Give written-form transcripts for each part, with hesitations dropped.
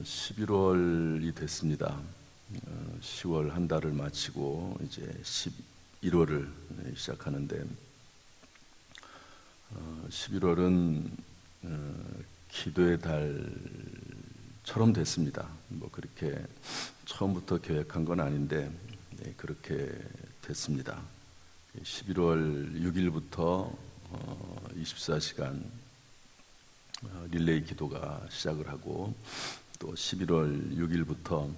11월이 됐습니다. 10월 한 달을 마치고 이제 11월을 시작하는데 11월은 기도의 달처럼 됐습니다. 뭐 그렇게 처음부터 계획한 건 아닌데 그렇게 됐습니다. 11월 6일부터 24시간 릴레이 기도가 시작을 하고 또 11월 6일부터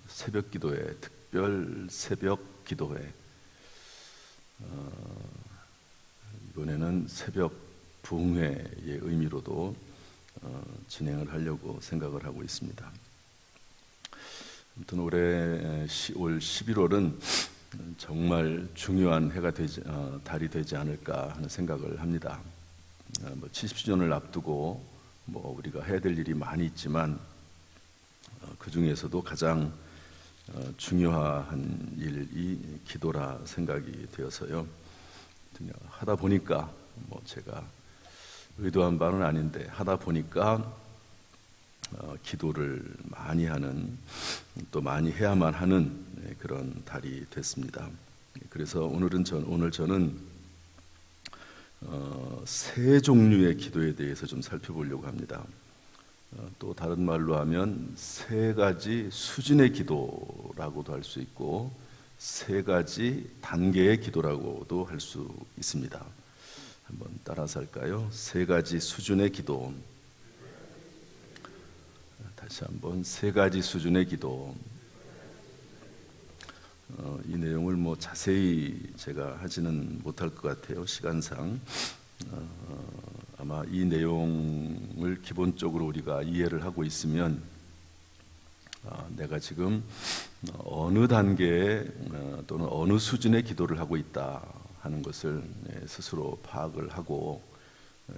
새벽 기도회, 특별 새벽 기도회, 이번에는 새벽 부흥회의 의미로도 진행을 하려고 생각을 하고 있습니다. 아무튼 올해 올 11월은 정말 중요한 달이 되지 않을까 하는 생각을 합니다. 70주년을 앞두고 우리가 해야 될 일이 많이 있지만 그 중에서도 가장 중요한 일이 기도라 생각이 되어서요. 하다 보니까 제가 의도한 바는 아닌데 하다 보니까 기도를 많이 하는, 또 많이 해야만 하는 그런 달이 됐습니다. 그래서 오늘 저는 세 종류의 기도에 대해서 좀 살펴보려고 합니다. 또 다른 말로 하면 세 가지 수준의 기도라고도 할 수 있고 세 가지 단계의 기도라고도 할 수 있습니다. 한번 따라서 할까요? 세 가지 수준의 기도. 다시 한번 세 가지 수준의 기도. 이 내용을 자세히 제가 하지는 못할 것 같아요. 시간상. 아마 이 내용을 기본적으로 우리가 이해를 하고 있으면 내가 지금 어느 단계에 또는 어느 수준의 기도를 하고 있다 하는 것을 스스로 파악을 하고,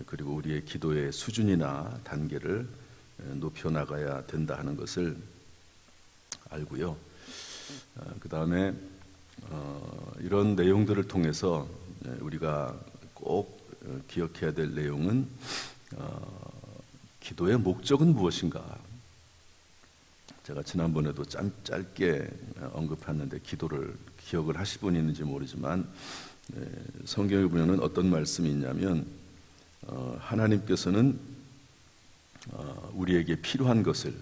그리고 우리의 기도의 수준이나 단계를 높여나가야 된다 하는 것을 알고요. 그 다음에 이런 내용들을 통해서 우리가 꼭 기억해야 될 내용은 기도의 목적은 무엇인가. 제가 지난번에도 짧게 언급했는데 기도를 기억을 하실 분이 있는지 모르지만 성경에 보면 어떤 말씀이 있냐면 하나님께서는 우리에게 필요한 것을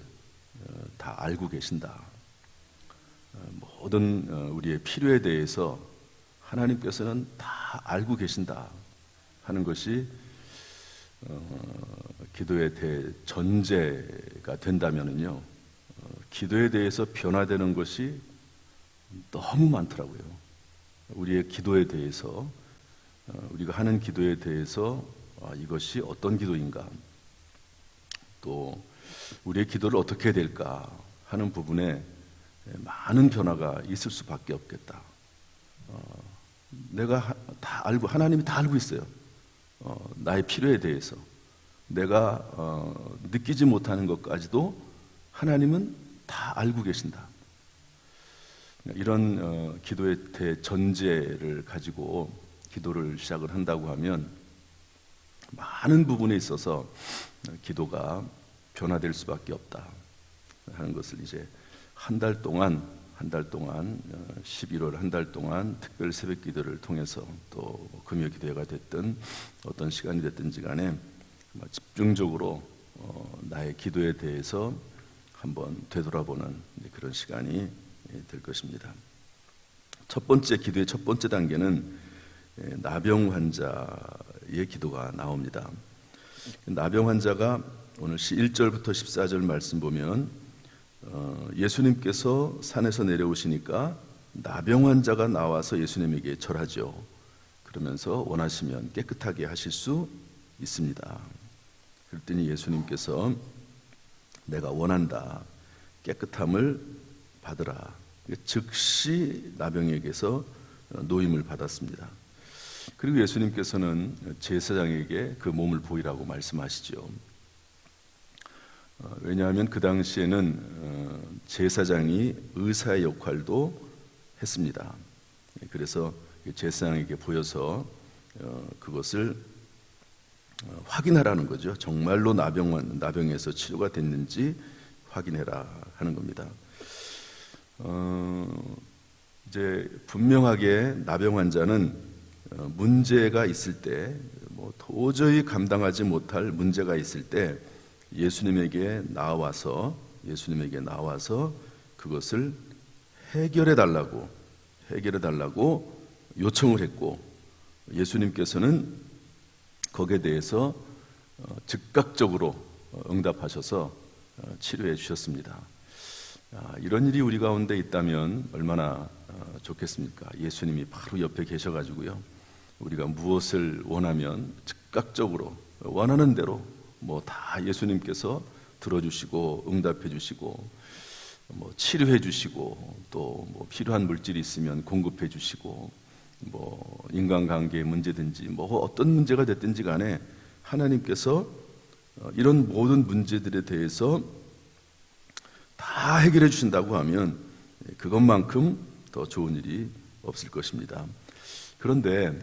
다 알고 계신다. 모든 우리의 필요에 대해서 하나님께서는 다 알고 계신다 하는 것이 기도의 대전제가 된다면은요, 기도에 대해서 변화되는 것이 너무 많더라고요. 우리의 기도에 대해서, 우리가 하는 기도에 대해서 이것이 어떤 기도인가, 또 우리의 기도를 어떻게 해야 될까 하는 부분에 많은 변화가 있을 수밖에 없겠다. 내가 다 알고, 하나님이 다 알고 있어요. 나의 필요에 대해서 내가 느끼지 못하는 것까지도 하나님은 다 알고 계신다. 이런 기도의 대전제를 가지고 기도를 시작을 한다고 하면 많은 부분에 있어서 기도가 변화될 수밖에 없다 하는 것을 이제 한 달 동안 11월 한 달 동안 특별 새벽 기도를 통해서, 또 금요 기도회가 됐든 어떤 시간이 됐든지 간에 집중적으로 나의 기도에 대해서 한번 되돌아보는 그런 시간이 될 것입니다. 기도의 첫 번째 단계는 나병 환자의 기도가 나옵니다. 나병 환자가 오늘 1절부터 14절 말씀 보면 예수님께서 산에서 내려오시니까 나병 환자가 나와서 예수님에게 절하죠. 그러면서 원하시면 깨끗하게 하실 수 있습니다. 그랬더니 예수님께서 내가 원한다, 깨끗함을 받으라. 즉시 나병에게서 노임을 받았습니다. 그리고 예수님께서는 제사장에게 그 몸을 보이라고 말씀하시죠. 왜냐하면 그 당시에는 제사장이 의사의 역할도 했습니다. 그래서 제사장에게 보여서 그것을 확인하라는 거죠. 정말로 나병에서 치료가 됐는지 확인해라 하는 겁니다. 이제 분명하게 나병 환자는 문제가 있을 때, 도저히 감당하지 못할 문제가 있을 때 예수님에게 나와서 그것을 해결해 달라고 요청을 했고, 예수님께서는 거기에 대해서 즉각적으로 응답하셔서 치료해 주셨습니다. 이런 일이 우리 가운데 있다면 얼마나 좋겠습니까? 예수님이 바로 옆에 계셔가지고요, 우리가 무엇을 원하면 즉각적으로 원하는 대로 다 예수님께서 들어주시고 응답해 주시고 치료해 주시고, 또 필요한 물질이 있으면 공급해 주시고, 인간관계의 문제든지 어떤 문제가 됐든지 간에 하나님께서 이런 모든 문제들에 대해서 다 해결해 주신다고 하면 그것만큼 더 좋은 일이 없을 것입니다. 그런데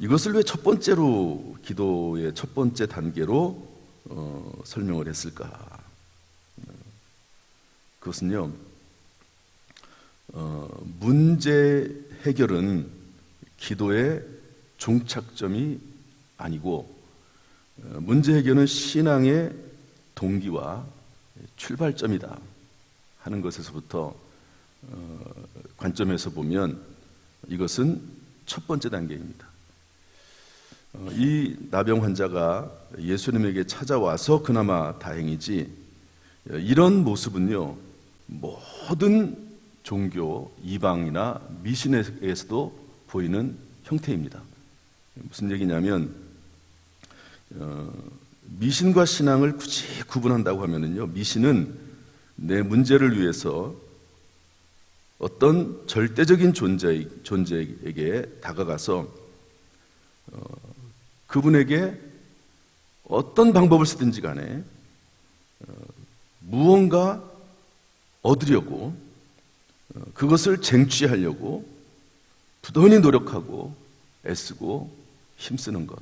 이것을 왜 첫 번째로, 기도의 첫 번째 단계로 설명을 했을까? 그것은요, 문제 해결은 기도의 종착점이 아니고, 문제 해결은 신앙의 동기와 출발점이다 하는 것에서부터 관점에서 보면 이것은 첫 번째 단계입니다. 이 나병 환자가 예수님에게 찾아와서 그나마 다행이지, 이런 모습은요, 모든 종교, 이방이나 미신에서도 보이는 형태입니다. 무슨 얘기냐면, 미신과 신앙을 굳이 구분한다고 하면은요, 미신은 내 문제를 위해서 어떤 절대적인 존재에게 다가가서 그분에게 어떤 방법을 쓰든지 간에 무언가 얻으려고, 그것을 쟁취하려고 부단히 노력하고 애쓰고 힘쓰는 것,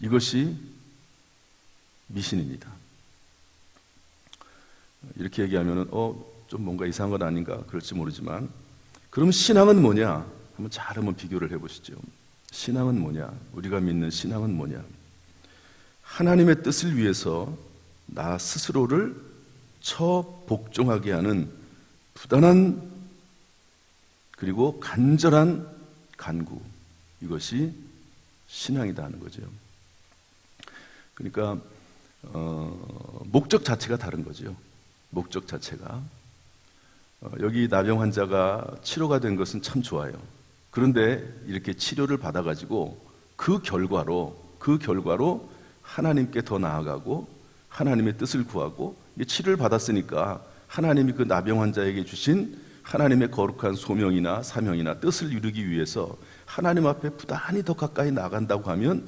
이것이 미신입니다. 이렇게 얘기하면 좀 뭔가 이상한 건 아닌가 그럴지 모르지만, 그럼 신앙은 뭐냐? 한번 비교를 해보시죠. 신앙은 뭐냐? 우리가 믿는 신앙은 뭐냐? 하나님의 뜻을 위해서 나 스스로를 처복종하게 하는 부단한 그리고 간절한 간구, 이것이 신앙이다 하는 거죠. 그러니까 목적 자체가 다른 거죠. 목적 자체가. 여기 나병 환자가 치료가 된 것은 참 좋아요. 그런데 이렇게 치료를 받아가지고 그 결과로 하나님께 더 나아가고 하나님의 뜻을 구하고, 치료를 받았으니까 하나님이 그 나병 환자에게 주신 하나님의 거룩한 소명이나 사명이나 뜻을 이루기 위해서 하나님 앞에 부단히 더 가까이 나간다고 하면,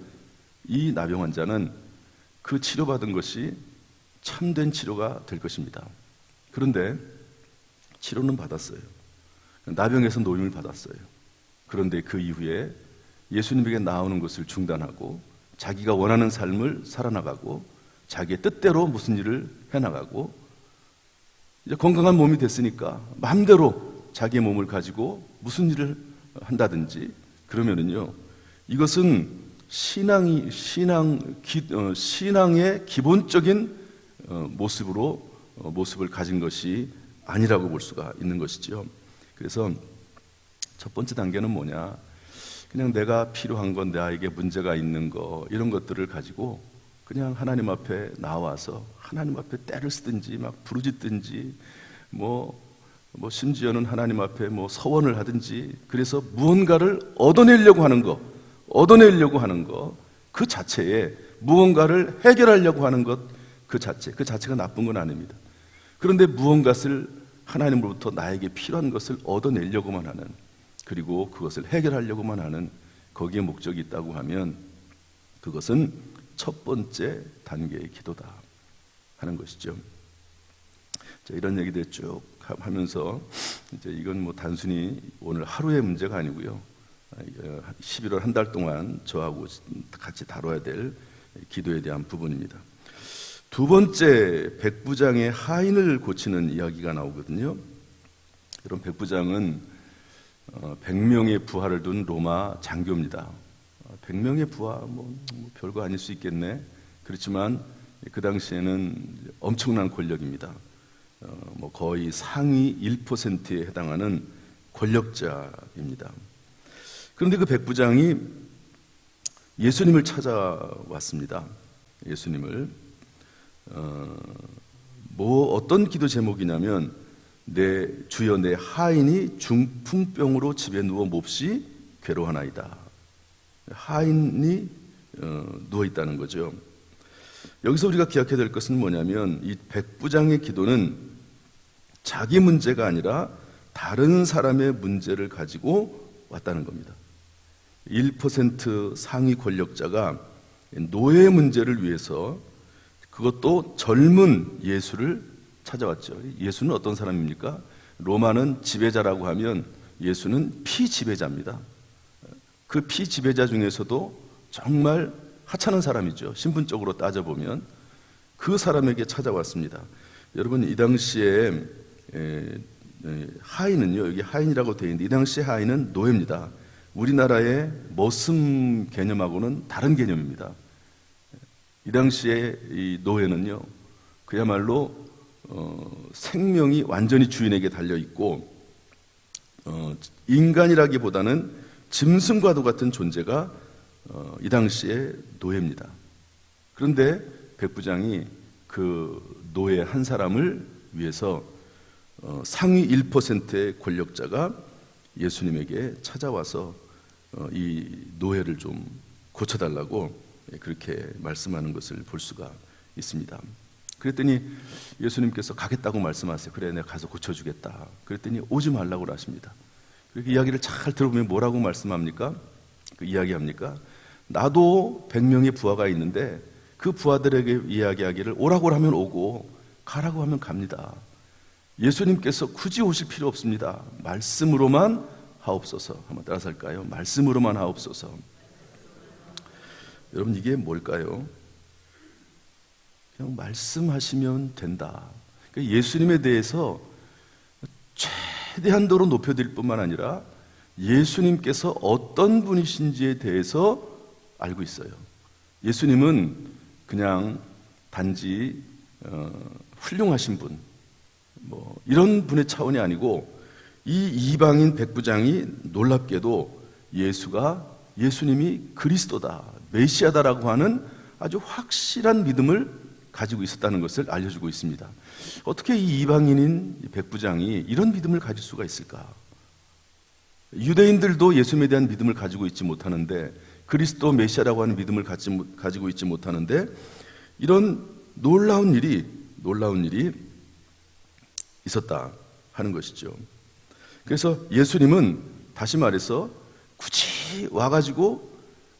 이 나병 환자는 그 치료받은 것이 참된 치료가 될 것입니다. 그런데 치료는 받았어요. 나병에서 노임을 받았어요. 그런데 그 이후에 예수님에게 나오는 것을 중단하고 자기가 원하는 삶을 살아나가고 자기의 뜻대로 무슨 일을 해나가고, 이제 건강한 몸이 됐으니까 마음대로 자기의 몸을 가지고 무슨 일을 한다든지, 그러면은요, 이것은 신앙의 기본적인 모습을 가진 것이 아니라고 볼 수가 있는 것이죠. 그래서 첫 번째 단계는 뭐냐? 그냥 내가 필요한 건, 나에게 문제가 있는 거, 이런 것들을 가지고 그냥 하나님 앞에 나와서 하나님 앞에 때를 쓰든지 막 부르짖든지 심지어는 하나님 앞에 서원을 하든지, 그래서 무언가를 얻어내려고 하는 거, 그 자체에 무언가를 해결하려고 하는 것, 그 자체가 나쁜 건 아닙니다. 그런데 무언가를 하나님으로부터 나에게 필요한 것을 얻어내려고만 하는, 그리고 그것을 해결하려고만 하는, 거기에 목적이 있다고 하면 그것은 첫 번째 단계의 기도다 하는 것이죠. 자, 이런 얘기들 쭉 하면서 이제 이건 단순히 오늘 하루의 문제가 아니고요, 11월 한 달 동안 저하고 같이 다뤄야 될 기도에 대한 부분입니다. 두 번째, 백부장의 하인을 고치는 이야기가 나오거든요. 이런 백부장은 100명의 부하를 둔 로마 장교입니다. 100명의 부하, 뭐 별거 아닐 수 있겠네. 그렇지만 그 당시에는 엄청난 권력입니다. 거의 상위 1%에 해당하는 권력자입니다. 그런데 그 백부장이 예수님을 찾아왔습니다. 예수님을 어떤 기도 제목이냐면 내 주여 내 하인이 중풍병으로 집에 누워 몹시 괴로워하나이다. 하인이 누워 있다는 거죠. 여기서 우리가 기억해야 될 것은 뭐냐면 이 백부장의 기도는 자기 문제가 아니라 다른 사람의 문제를 가지고 왔다는 겁니다. 1% 상위 권력자가 노예 문제를 위해서, 그것도 젊은 예수를 찾아왔죠. 예수는 어떤 사람입니까? 로마는 지배자라고 하면 예수는 피지배자입니다. 그 피지배자 중에서도 정말 하찮은 사람이죠. 신분적으로 따져보면. 그 사람에게 찾아왔습니다. 여러분, 이 당시에 하인은요, 여기 하인이라고 되어 있는데 이 당시에 하인은 노예입니다. 우리나라의 머슴 개념하고는 다른 개념입니다. 이 당시에 이 노예는요, 그야말로 생명이 완전히 주인에게 달려 있고 인간이라기보다는 짐승과도 같은 존재가 이 당시에 노예입니다. 그런데 백부장이 그 노예 한 사람을 위해서 상위 1%의 권력자가 예수님에게 찾아와서 이 노예를 좀 고쳐달라고 그렇게 말씀하는 것을 볼 수가 있습니다. 그랬더니 예수님께서 가겠다고 말씀하세요. 그래, 내가 가서 고쳐주겠다. 그랬더니 오지 말라고 하십니다. 그렇게 이야기를 잘 들어보면 뭐라고 말씀합니까? 그 이야기합니까? 나도 100명의 부하가 있는데 그 부하들에게 이야기하기를 오라고 하면 오고 가라고 하면 갑니다. 예수님께서 굳이 오실 필요 없습니다. 말씀으로만 하옵소서. 한번 따라서 할까요? 말씀으로만 하옵소서. 여러분, 이게 뭘까요? 그냥 말씀하시면 된다. 그러니까 예수님에 대해서 최대한도로 높여드릴 뿐만 아니라 예수님께서 어떤 분이신지에 대해서 알고 있어요. 예수님은 그냥 단지 훌륭하신 분, 이런 분의 차원이 아니고 이 이방인 백부장이 놀랍게도 예수님이 그리스도다, 메시아다라고 하는 아주 확실한 믿음을 가지고 있었다는 것을 알려주고 있습니다. 어떻게 이 이방인인 백부장이 이런 믿음을 가질 수가 있을까? 유대인들도 예수님에 대한 믿음을 가지고 있지 못하는데, 그리스도 메시아라고 하는 믿음을 가지고 있지 못하는데, 이런 놀라운 일이 있었다 하는 것이죠. 그래서 예수님은 다시 말해서 굳이 와가지고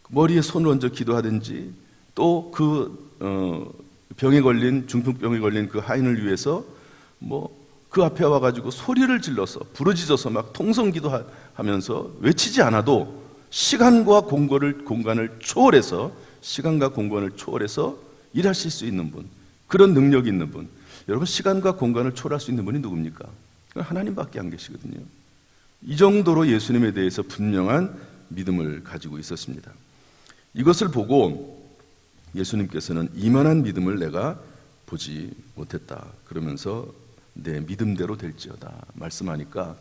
머리에 손을 얹어 기도하든지, 또 중풍병에 걸린 그 하인을 위해서 그 앞에 와가지고 소리를 질러서 부르짖어서 막 통성기도하면서 외치지 않아도 시간과 공간을 초월해서 일하실 수 있는 분, 그런 능력이 있는 분. 여러분, 시간과 공간을 초월할 수 있는 분이 누굽니까? 하나님밖에 안 계시거든요. 이 정도로 예수님에 대해서 분명한 믿음을 가지고 있었습니다. 이것을 보고 예수님께서는 이만한 믿음을 내가 보지 못했다 그러면서 내 믿음대로 될지어다 말씀하니까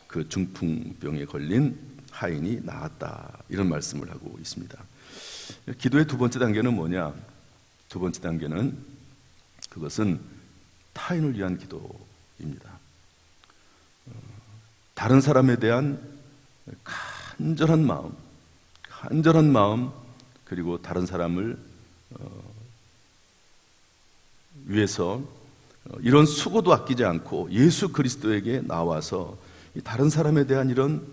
그 중풍병에 걸린 하인이 나았다, 이런 말씀을 하고 있습니다. 기도의 두 번째 단계는 뭐냐? 두 번째 단계는 그것은 타인을 위한 기도입니다. 다른 사람에 대한 간절한 마음, 그리고 다른 사람을 위해서 이런 수고도 아끼지 않고 예수 그리스도에게 나와서 다른 사람에 대한 이런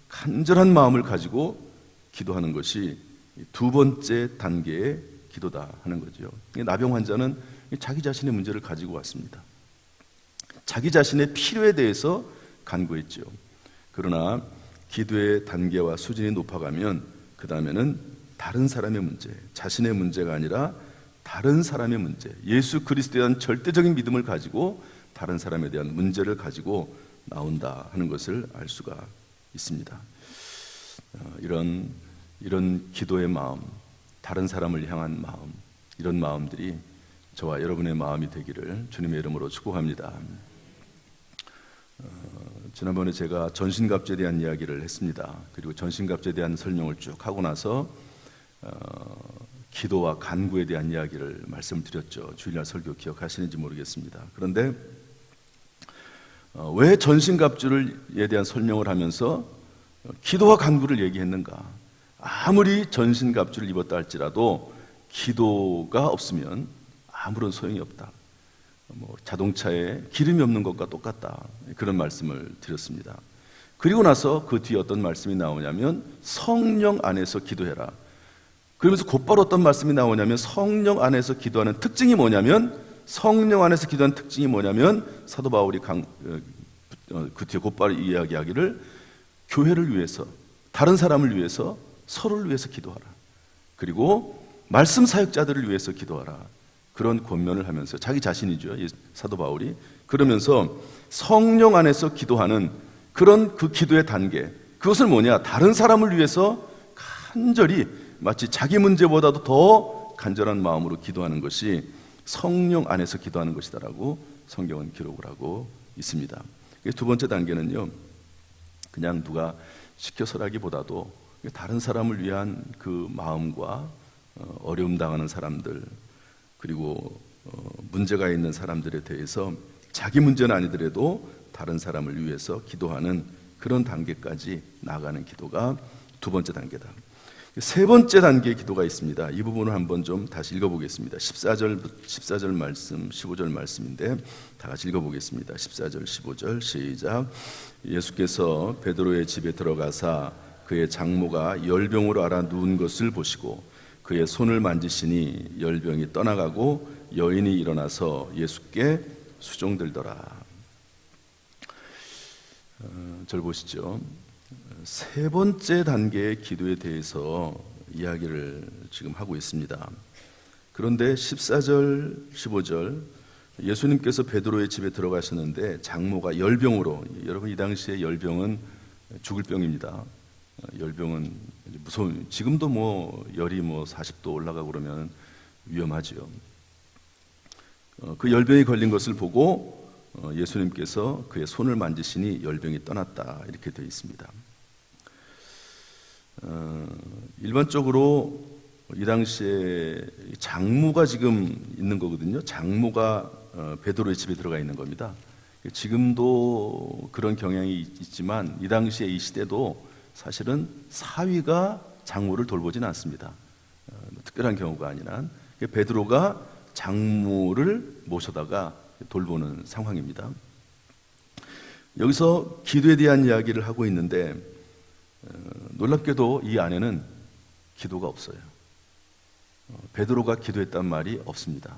간절한 마음을 가지고 기도하는 것이 두 번째 단계의 기도다 하는 거죠. 나병 환자는 자기 자신의 문제를 가지고 왔습니다. 자기 자신의 필요에 대해서 간구했죠. 그러나 기도의 단계와 수준이 높아가면 그 다음에는 다른 사람의 문제, 자신의 문제가 아니라 다른 사람의 문제, 예수 그리스도에 대한 절대적인 믿음을 가지고 다른 사람에 대한 문제를 가지고 나온다 하는 것을 알 수가 있습니다. 이런 기도의 마음, 다른 사람을 향한 마음, 이런 마음들이 저와 여러분의 마음이 되기를 주님의 이름으로 축복합니다. 지난번에 제가 전신갑주에 대한 이야기를 했습니다. 그리고 전신갑주에 대한 설명을 쭉 하고 나서 기도와 간구에 대한 이야기를 말씀드렸죠. 주일날 설교 기억하시는지 모르겠습니다. 그런데 왜 전신갑주에 대한 설명을 하면서 기도와 간구를 얘기했는가? 아무리 전신갑주를 입었다 할지라도 기도가 없으면 아무런 소용이 없다. 자동차에 기름이 없는 것과 똑같다. 그런 말씀을 드렸습니다. 그리고 나서 그 뒤에 어떤 말씀이 나오냐면 성령 안에서 기도해라. 그러면서 곧바로 어떤 말씀이 나오냐면 성령 안에서 기도하는 특징이 뭐냐면 사도 바울이 그 뒤에 곧바로 이야기하기를 교회를 위해서, 다른 사람을 위해서, 서로를 위해서 기도하라. 그리고 말씀 사역자들을 위해서 기도하라. 그런 권면을 하면서 자기 자신이죠. 사도 바울이. 그러면서 성령 안에서 기도하는 그런 그 기도의 단계, 그것을 뭐냐? 다른 사람을 위해서 간절히 마치 자기 문제보다도 더 간절한 마음으로 기도하는 것이 성령 안에서 기도하는 것이다라고 성경은 기록을 하고 있습니다. 두 번째 단계는요, 그냥 누가 시켜서라기보다도 다른 사람을 위한 그 마음과 어려움 당하는 사람들, 그리고 문제가 있는 사람들에 대해서 자기 문제는 아니더라도 다른 사람을 위해서 기도하는 그런 단계까지 나아가는 기도가 두 번째 단계다. 세 번째 단계의 기도가 있습니다. 이 부분을 한번 좀 다시 읽어보겠습니다. 14절 말씀, 15절 말씀인데 다 같이 읽어보겠습니다. 14절, 15절 시작. 예수께서 베드로의 집에 들어가사 그의 장모가 열병으로 앓아 누운 것을 보시고 그의 손을 만지시니 열병이 떠나가고 여인이 일어나서 예수께 수종들더라. 절 보시죠. 세 번째 단계의 기도에 대해서 이야기를 지금 하고 있습니다. 그런데 14절, 15절 예수님께서 베드로의 집에 들어가셨는데 장모가 열병으로, 여러분 이 당시에 열병은 죽을 병입니다. 열병은 무서운, 지금도 열이 40도 올라가고 그러면 위험하죠. 그 열병이 걸린 것을 보고 예수님께서 그의 손을 만지시니 열병이 떠났다, 이렇게 되어 있습니다. 일반적으로 이 당시에 장모가 지금 있는 거거든요. 장모가 베드로의 집에 들어가 있는 겁니다. 지금도 그런 경향이 있지만 이 당시에 이 시대도 사실은 사위가 장모를 돌보지는 않습니다. 특별한 경우가 아니라 베드로가 장모를 모셔다가 돌보는 상황입니다. 여기서 기도에 대한 이야기를 하고 있는데 놀랍게도 이 안에는 기도가 없어요. 베드로가 기도했단 말이 없습니다.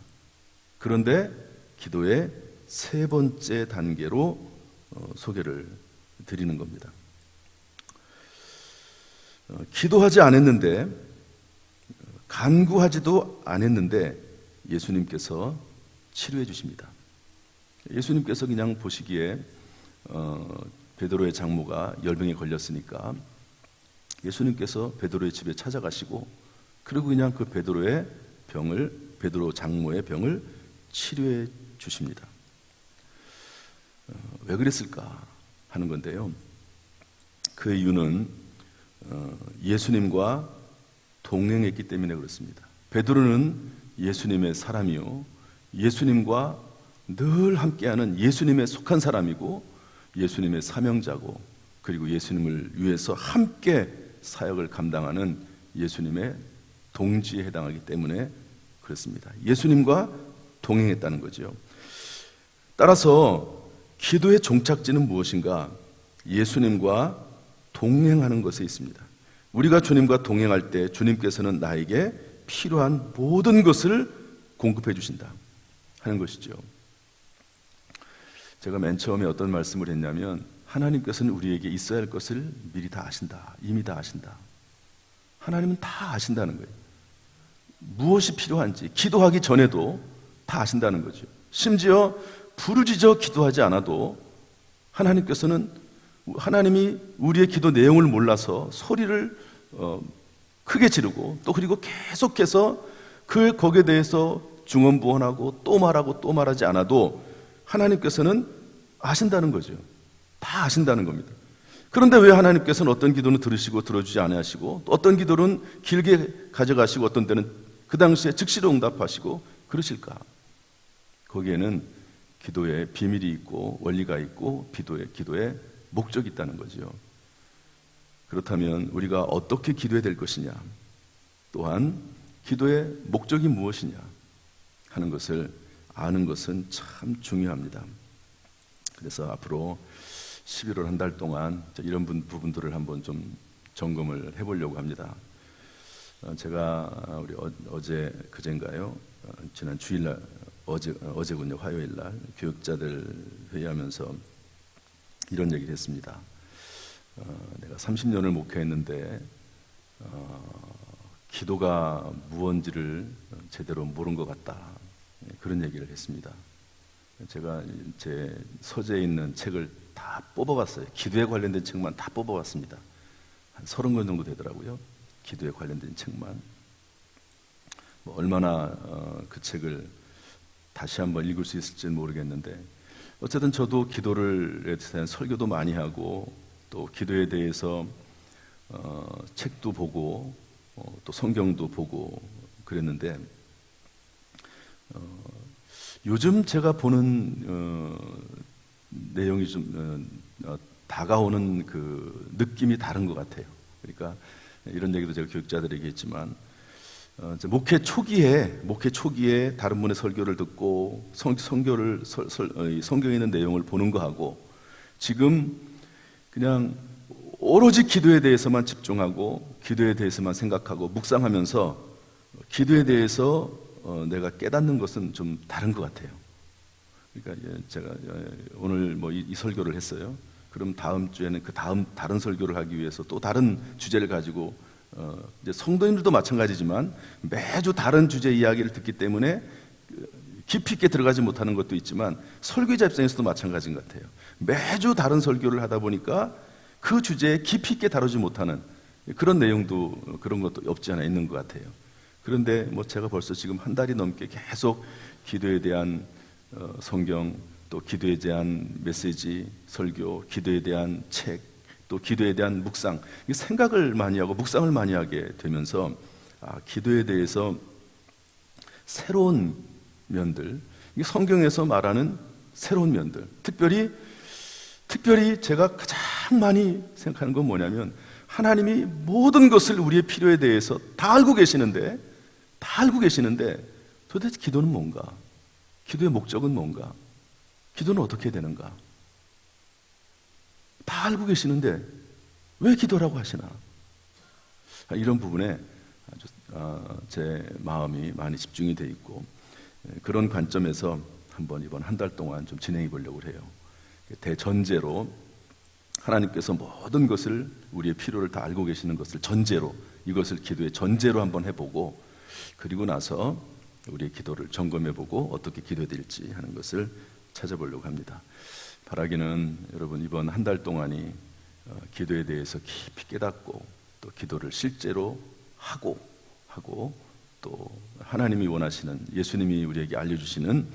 그런데 기도의 세 번째 단계로 소개를 드리는 겁니다. 기도하지 않았는데, 간구하지도 않았는데 예수님께서 치료해 주십니다. 예수님께서 그냥 보시기에 베드로의 장모가 열병에 걸렸으니까 예수님께서 베드로의 집에 찾아가시고 그리고 그냥 그 베드로 장모의 병을 치료해 주십니다. 왜 그랬을까 하는 건데요. 그 이유는 예수님과 동행했기 때문에 그렇습니다. 베드로는 예수님의 사람이요, 예수님과 늘 함께하는 예수님에 속한 사람이고 예수님의 사명자고, 그리고 예수님을 위해서 함께 사역을 감당하는 예수님의 동지에 해당하기 때문에 그렇습니다. 예수님과 동행했다는 거죠. 따라서 기도의 종착지는 무엇인가? 예수님과 동행하는 것에 있습니다. 우리가 주님과 동행할 때 주님께서는 나에게 필요한 모든 것을 공급해 주신다 하는 것이죠. 제가 맨 처음에 어떤 말씀을 했냐면 하나님께서는 우리에게 있어야 할 것을 미리 다 아신다. 이미 다 아신다. 하나님은 다 아신다는 거예요. 무엇이 필요한지 기도하기 전에도 다 아신다는 거죠. 심지어 부르짖어 기도하지 않아도 하나님께서는, 하나님이 우리의 기도 내용을 몰라서 소리를 크게 지르고 또 그리고 계속해서 거기에 대해서 중언부언하고 또 말하고 또 말하지 않아도 하나님께서는 아신다는 거죠. 다 아신다는 겁니다. 그런데 왜 하나님께서는 어떤 기도는 들으시고 들어주지 않으시고 또 어떤 기도는 길게 가져가시고 어떤 때는 그 당시에 즉시로 응답하시고 그러실까? 거기에는 기도에 비밀이 있고 원리가 있고 기도에 목적이 있다는 거죠. 그렇다면 우리가 어떻게 기도해야 될 것이냐, 또한 기도의 목적이 무엇이냐 하는 것을 아는 것은 참 중요합니다. 그래서 앞으로 11월 한 달 동안 이런 부분들을 한번 좀 점검을 해보려고 합니다. 제가 어제 그젠가요? 지난 주일날 어제군요, 화요일날 교육자들 회의하면서 이런 얘기를 했습니다. 내가 30년을 목회했는데 기도가 무언지를 제대로 모른 것 같다, 그런 얘기를 했습니다. 제가 제 서재에 있는 책을 다 뽑아봤어요. 기도에 관련된 책만 다 뽑아봤습니다. 한 30권 정도 되더라고요. 기도에 관련된 책만. 얼마나 그 책을 다시 한번 읽을 수 있을지는 모르겠는데, 어쨌든 저도 기도를 대한 설교도 많이 하고 또 기도에 대해서 책도 보고 또 성경도 보고 그랬는데, 요즘 제가 보는 내용이 좀 다가오는 그 느낌이 다른 것 같아요. 그러니까 이런 얘기도 제가 교육자들에게 했지만, 목회 초기에 다른 분의 설교를 듣고 성경에 있는 내용을 보는 거하고, 지금 그냥 오로지 기도에 대해서만 집중하고 기도에 대해서만 생각하고 묵상하면서 기도에 대해서 내가 깨닫는 것은 좀 다른 것 같아요. 그러니까 제가 오늘 이 설교를 했어요. 그럼 다음 주에는 다른 설교를 하기 위해서 또 다른 주제를 가지고, 이제 성도님들도 마찬가지지만 매주 다른 주제 이야기를 듣기 때문에 깊이 있게 들어가지 못하는 것도 있지만 설교자 입장에서도 마찬가지인 것 같아요. 매주 다른 설교를 하다 보니까 그 주제에 깊이 있게 다루지 못하는 그런 내용도, 그런 것도 없지 않아 있는 것 같아요. 그런데 제가 벌써 지금 한 달이 넘게 계속 기도에 대한 성경, 또 기도에 대한 메시지, 설교, 기도에 대한 책, 또 기도에 대한 묵상, 생각을 많이 하고 묵상을 많이 하게 되면서 기도에 대해서 새로운 면들, 성경에서 말하는 새로운 면들, 특별히 제가 가장 많이 생각하는 건 뭐냐면, 하나님이 모든 것을 우리의 필요에 대해서 다 알고 계시는데 도대체 기도는 뭔가? 기도의 목적은 뭔가? 기도는 어떻게 되는가? 다 알고 계시는데 왜 기도라고 하시나? 이런 부분에 제 마음이 많이 집중이 돼 있고, 그런 관점에서 한번 이번 한 달 동안 좀 진행해 보려고 해요. 대전제로 하나님께서 모든 것을, 우리의 필요를 다 알고 계시는 것을 전제로, 이것을 기도의 전제로 한번 해보고, 그리고 나서 우리의 기도를 점검해보고 어떻게 기도해야 될지 하는 것을 찾아보려고 합니다. 바라기는 여러분 이번 한 달 동안이 기도에 대해서 깊이 깨닫고 또 기도를 실제로 하고 또 하나님이 원하시는, 예수님이 우리에게 알려주시는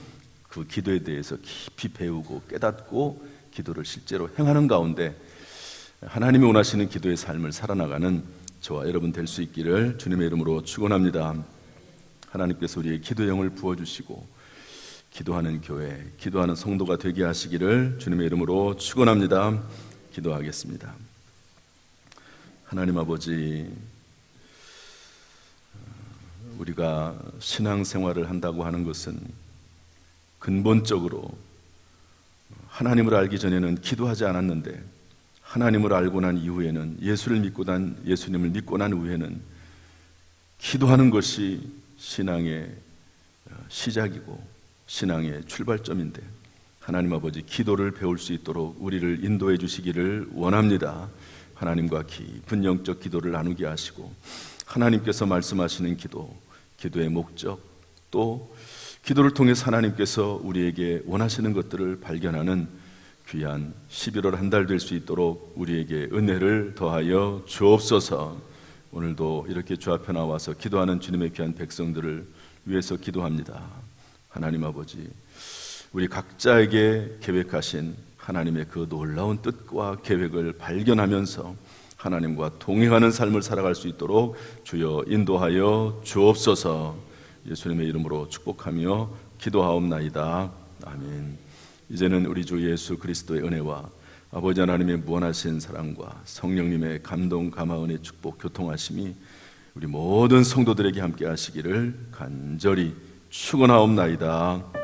그 기도에 대해서 깊이 배우고 깨닫고 기도를 실제로 행하는 가운데 하나님이 원하시는 기도의 삶을 살아나가는 저와 여러분 될 수 있기를 주님의 이름으로 축원합니다. 하나님께서 우리의 기도 영을 부어주시고 기도하는 교회, 기도하는 성도가 되게 하시기를 주님의 이름으로 축원합니다. 기도하겠습니다. 하나님 아버지, 우리가 신앙생활을 한다고 하는 것은 근본적으로 하나님을 알기 전에는 기도하지 않았는데, 하나님을 알고 난 이후에는, 예수님을 믿고 난 후에는 기도하는 것이 신앙의 시작이고 신앙의 출발점인데, 하나님 아버지 기도를 배울 수 있도록 우리를 인도해 주시기를 원합니다. 하나님과 깊은 영적 기도를 나누게 하시고 하나님께서 말씀하시는 기도, 기도의 목적, 또 기도를 통해서 하나님께서 우리에게 원하시는 것들을 발견하는 귀한 11월 한 달 될 수 있도록 우리에게 은혜를 더하여 주옵소서. 오늘도 이렇게 주 앞에 나와서 기도하는 주님의 귀한 백성들을 위해서 기도합니다. 하나님 아버지, 우리 각자에게 계획하신 하나님의 그 놀라운 뜻과 계획을 발견하면서 하나님과 동행하는 삶을 살아갈 수 있도록 주여 인도하여 주옵소서. 예수님의 이름으로 축복하며 기도하옵나이다. 아멘. 이제는 우리 주 예수 그리스도의 은혜와 아버지 하나님의 무한하신 사랑과 성령님의 감동 감화은혜 축복 교통하심이 우리 모든 성도들에게 함께 하시기를 간절히 축원하옵나이다.